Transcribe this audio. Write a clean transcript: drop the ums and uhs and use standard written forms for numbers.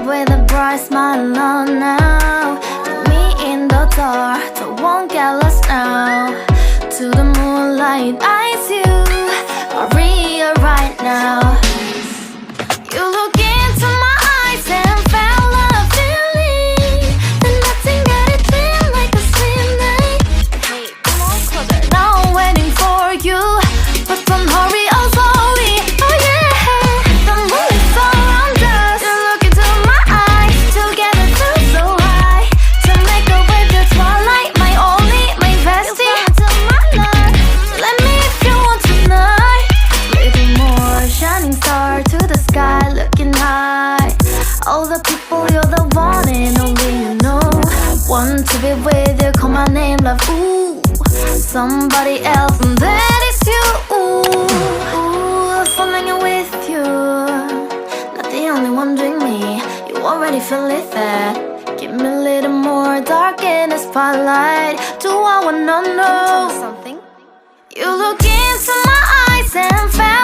with a bright smile on now. With me in the dark, so won't get lost now. To the moonlight, eyes you, Maria right now. You look into my eyes and felt a feeling that nothing got it feel like a slim night. Hey, come on closer. Now I'm waiting for you, but don't hurry, oh slowly. Oh yeah, the moon is around us. You look into my eyes, together feel so high. To make a way the twilight, my only, my bestie. You come into my life, let me if you want tonight. Little more shining star to the sky, looking high. All the people, you're the one and only you know. Want to be with you, call my name, love, ooh. Somebody else, and that is you, ooh. Falling with you, not the only one doing me. You already feel it there. Give me a little more dark in the spotlight. Do I wanna know? Tell me something. You look into my eyes and felt